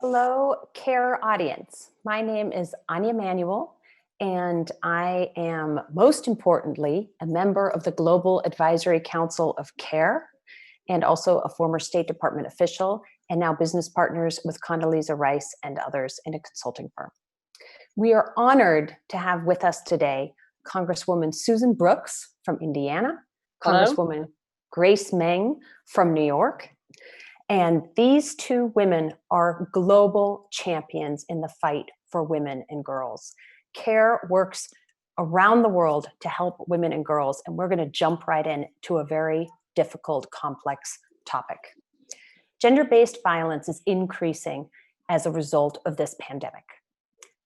Hello, CARE audience. My name is Anja Manuel, and I am most importantly a member of the Global Advisory Council of CARE and also a former State Department official and now business partners with Condoleezza Rice and others in a consulting firm. We are honored to have with us today Congresswoman Susan Brooks from Indiana, Hello. Congresswoman Grace Meng from New York, and these two women are global champions in the fight for women and girls. CARE works around the world to help women and girls, and we're going to jump right in to a very difficult, complex topic. Gender-based violence is increasing as a result of this pandemic,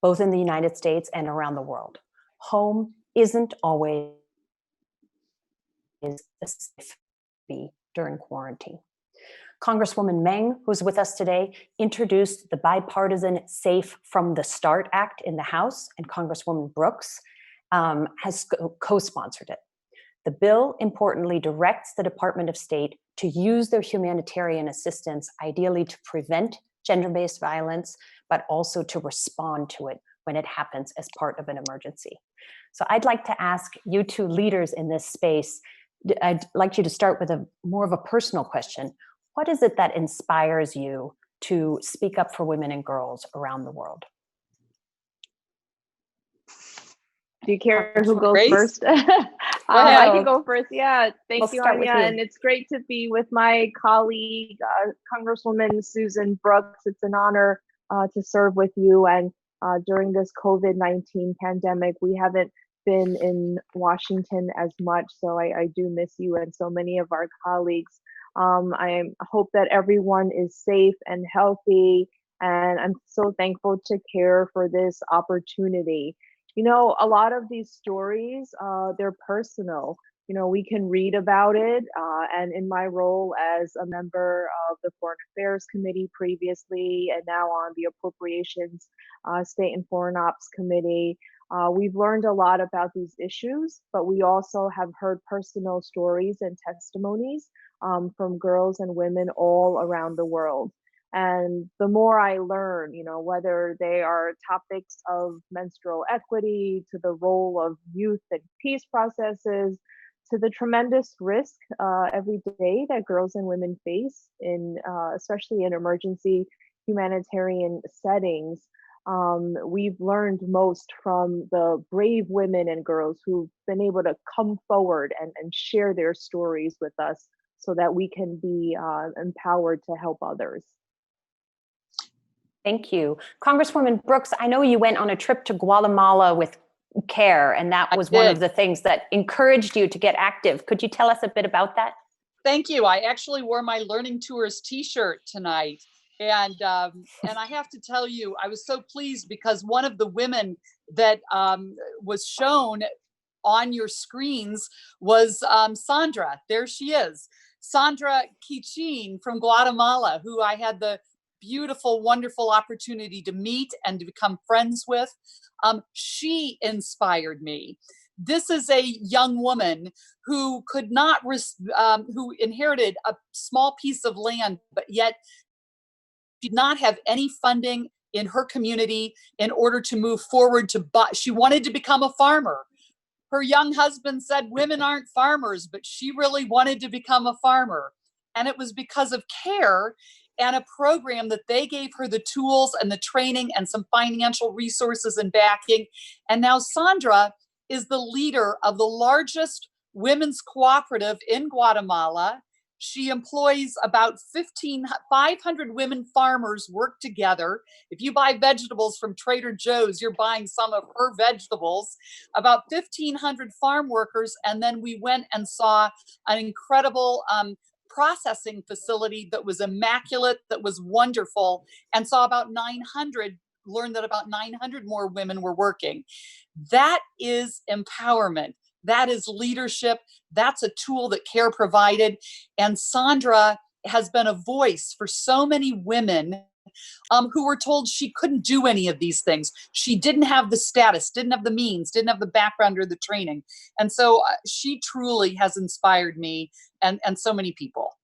both in the United States and around the world. Home isn't always a safe be during quarantine. Congresswoman Meng, who's with us today, introduced the bipartisan Safe from the Start Act in the House, and Congresswoman Brooks has co-sponsored it. The bill, importantly, directs the Department of State to use their humanitarian assistance, ideally to prevent gender-based violence, but also to respond to it when it happens as part of an emergency. So I'd like to ask you two leaders in this space, I'd like you to start with more of a personal question. What is it that inspires you to speak up for women and girls around the world? Do you care who goes Grace? first? I can go first. Yeah, thank you, Anja. And it's great to be with my colleague, Congresswoman Susan Brooks. It's an honor to serve with you. And during this COVID-19 pandemic, we haven't been in Washington as much. So I do miss you and so many of our colleagues. I hope that everyone is safe and healthy, and I'm so thankful to CARE for this opportunity. You know, a lot of these stories, they're personal. You know, we can read about it, and in my role as a member of the Foreign Affairs Committee previously, and now on the Appropriations, State and Foreign Ops Committee, we've learned a lot about these issues, but we also have heard personal stories and testimonies from girls and women all around the world. And the more I learn, you know, whether they are topics of menstrual equity, to the role of youth and peace processes, to the tremendous risk every day that girls and women face in, especially in emergency humanitarian settings, we've learned most from the brave women and girls who've been able to come forward and share their stories with us so that we can be empowered to help others. Thank you. Congresswoman Brooks, I know you went on a trip to Guatemala with CARE, and that was one of the things that encouraged you to get active. Could you tell us a bit about that? Thank you. I actually wore my Learning Tours t-shirt tonight. And I have to tell you, I was so pleased because one of the women that was shown on your screens was Sandra. There she is. Sandra Kichin from Guatemala, who I had the beautiful, wonderful opportunity to meet and to become friends with. She inspired me. This is a young woman who could not, who inherited a small piece of land, but yet did not have any funding in her community in order to move forward to buy. She wanted to become a farmer. Her young husband said women aren't farmers, but she really wanted to become a farmer. And it was because of CARE and a program that they gave her the tools and the training and some financial resources and backing. And now Sandra is the leader of the largest women's cooperative in Guatemala. She employs about 500 women farmers work together. If you buy vegetables from Trader Joe's, you're buying some of her vegetables. About 1,500 farm workers. And then we went and saw an incredible processing facility that was immaculate, that was wonderful, and saw about 900, learned that about 900 more women were working. That is empowerment. That is leadership. That's a tool that CARE provided. And Sandra has been a voice for so many women who were told she couldn't do any of these things. She didn't have the status, didn't have the means, didn't have the background or the training. And so she truly has inspired me and so many people.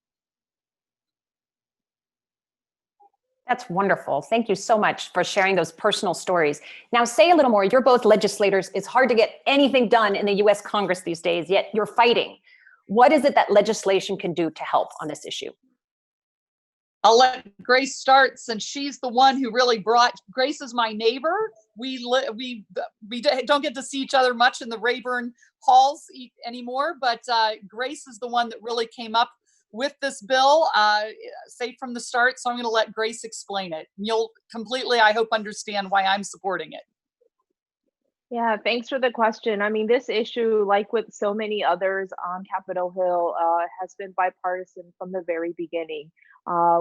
That's wonderful. Thank you so much for sharing those personal stories. Now, say a little more. You're both legislators. It's hard to get anything done in the US Congress these days, yet you're fighting. What is it that legislation can do to help on this issue? I'll let Grace start, since she's the one who really brought. Grace is my neighbor. We don't get to see each other much in the Rayburn halls anymore, but Grace is the one that really came up with this bill, say from the start. So I'm going to let Grace explain it. You'll completely, I hope, understand why I'm supporting it. Yeah, thanks for the question. I mean, this issue, like with so many others on Capitol Hill, has been bipartisan from the very beginning.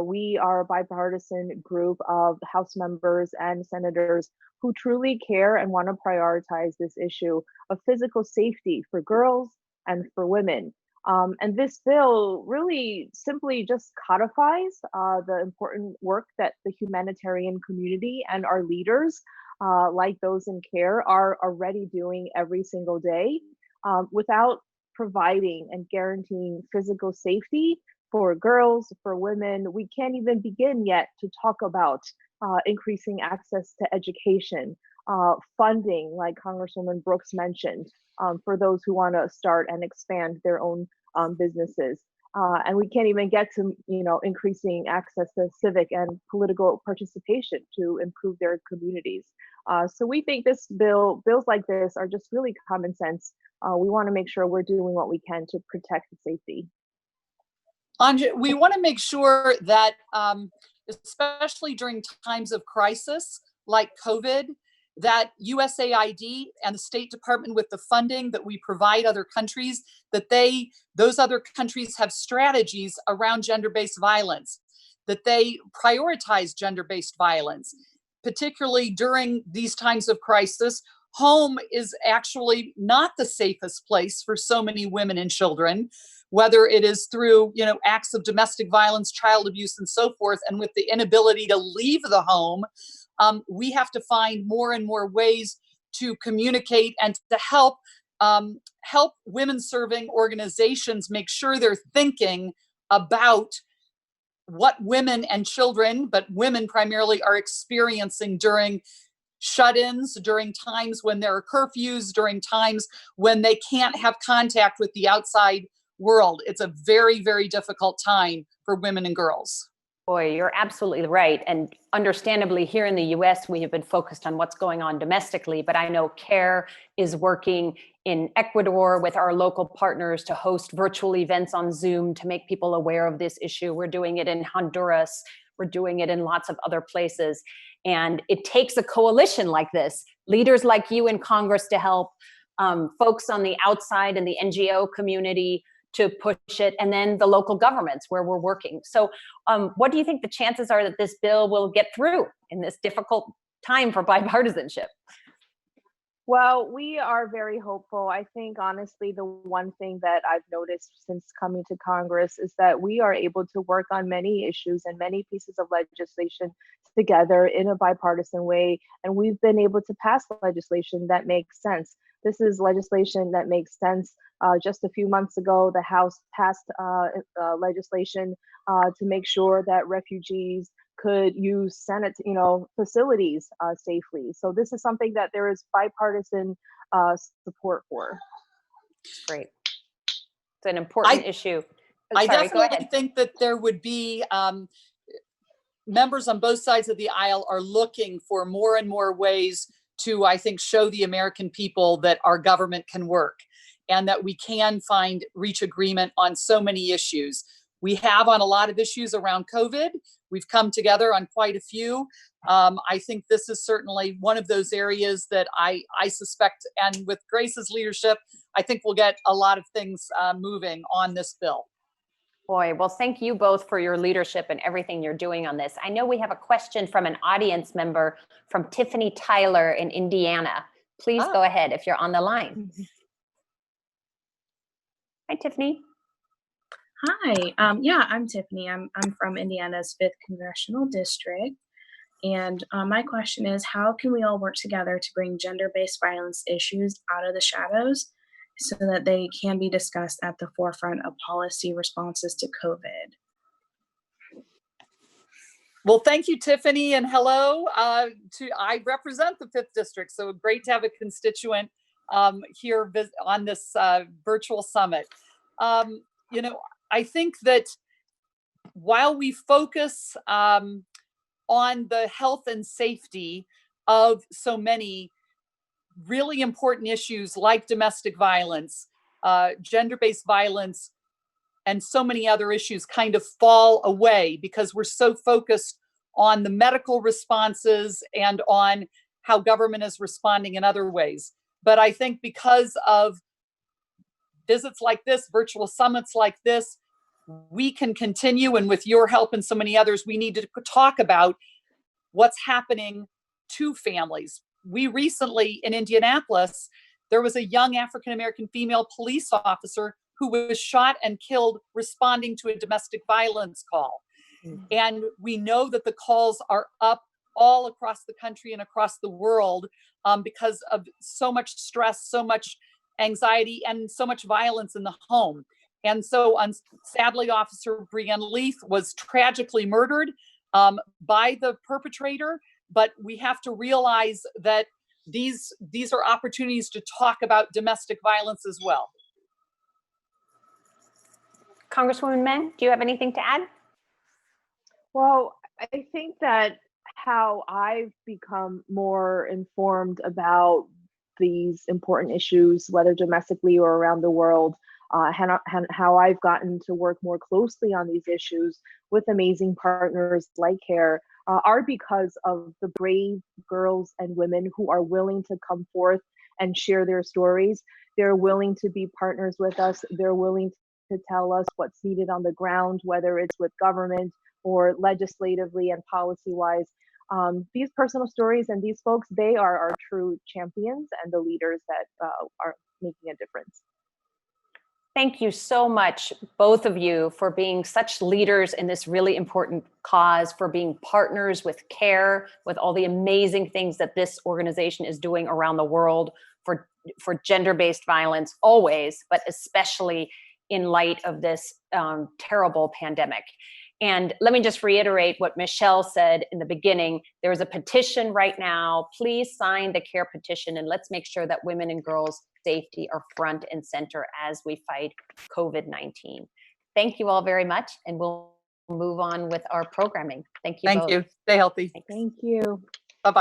We are a bipartisan group of House members and senators who truly care and want to prioritize this issue of physical safety for girls and for women. And this bill really simply just codifies the important work that the humanitarian community and our leaders, like those in care, are already doing every single day, without providing and guaranteeing physical safety for girls, for women. We can't even begin yet to talk about increasing access to education, funding, like Congresswoman Brooks mentioned, for those who want to start and expand their own businesses. And we can't even get to, increasing access to civic and political participation to improve their communities. So we think bills like this are just really common sense. We want to make sure we're doing what we can to protect the safety. Anja, we want to make sure that, especially during times of crisis like COVID, that USAID and the State Department, with the funding that we provide other countries, that those other countries have strategies around gender-based violence, that they prioritize gender-based violence, particularly during these times of crisis. Home is actually not the safest place for so many women and children, whether it is through, acts of domestic violence, child abuse, and so forth. And with the inability to leave the home, we have to find more and more ways to communicate and to help women-serving organizations make sure they're thinking about what women and children, but women primarily, are experiencing during shut-ins, during times when there are curfews, during times when they can't have contact with the outside world. It's a very, very difficult time for women and girls. Boy, you're absolutely right. And understandably, here in the US, we have been focused on what's going on domestically, but I know CARE is working in Ecuador with our local partners to host virtual events on Zoom to make people aware of this issue. We're doing it in Honduras. We're doing it in lots of other places. And it takes a coalition like this, leaders like you in Congress to help, folks on the outside in the NGO community to push it, and then the local governments where we're working. So what do you think the chances are that this bill will get through in this difficult time for bipartisanship? Well, we are very hopeful. I think, honestly, the one thing that I've noticed since coming to Congress is that we are able to work on many issues and many pieces of legislation together in a bipartisan way. And we've been able to pass legislation that makes sense. This is legislation that makes sense. Just a few months ago, the House passed legislation to make sure that refugees could use Senate, facilities safely. So this is something that there is bipartisan support for. Great. It's an important issue. I definitely think that there would be members on both sides of the aisle are looking for more and more ways to, I think, show the American people that our government can work and that we can reach agreement on so many issues. We have on a lot of issues around COVID. We've come together on quite a few. I think this is certainly one of those areas that I suspect, and with Grace's leadership, I think we'll get a lot of things moving on this bill. Boy, well, thank you both for your leadership and everything you're doing on this. I know we have a question from an audience member, from Tiffany Tyler in Indiana. Please go ahead if you're on the line. Hi, Tiffany. Hi, yeah, I'm Tiffany. I'm from Indiana's 5th Congressional District. And my question is, how can we all work together to bring gender-based violence issues out of the shadows so that they can be discussed at the forefront of policy responses to COVID? Well, thank you, Tiffany, and hello. I represent the 5th District, so great to have a constituent here on this virtual summit. I think that while we focus on the health and safety of so many really important issues like domestic violence, gender-based violence, and so many other issues kind of fall away because we're so focused on the medical responses and on how government is responding in other ways. But I think because of visits like this, virtual summits like this, we can continue, and with your help and so many others, we need to talk about what's happening to families. We recently, in Indianapolis, there was a young African-American female police officer who was shot and killed responding to a domestic violence call. Mm-hmm. And we know that the calls are up all across the country and across the world because of so much stress, so much anxiety, and so much violence in the home. And so sadly, Officer Brianne Leaf was tragically murdered by the perpetrator, but we have to realize that these are opportunities to talk about domestic violence as well. Congresswoman Meng, do you have anything to add? Well, I think that how I've become more informed about these important issues, whether domestically or around the world, how I've gotten to work more closely on these issues with amazing partners like CARE, are because of the brave girls and women who are willing to come forth and share their stories. They're willing to be partners with us. They're willing to tell us what's needed on the ground, whether it's with government or legislatively and policy-wise. These personal stories and these folks, they are our true champions and the leaders that are making a difference. Thank you so much, both of you, for being such leaders in this really important cause, for being partners with CARE, with all the amazing things that this organization is doing around the world for gender-based violence always, but especially in light of this terrible pandemic. And let me just reiterate what Michelle said in the beginning. There's a petition right now. Please sign the CARE petition, and let's make sure that women and girls' safety are front and center as we fight COVID-19. Thank you all very much, and we'll move on with our programming. Thank you both. Thank you. Stay healthy. Thank you. Bye-bye.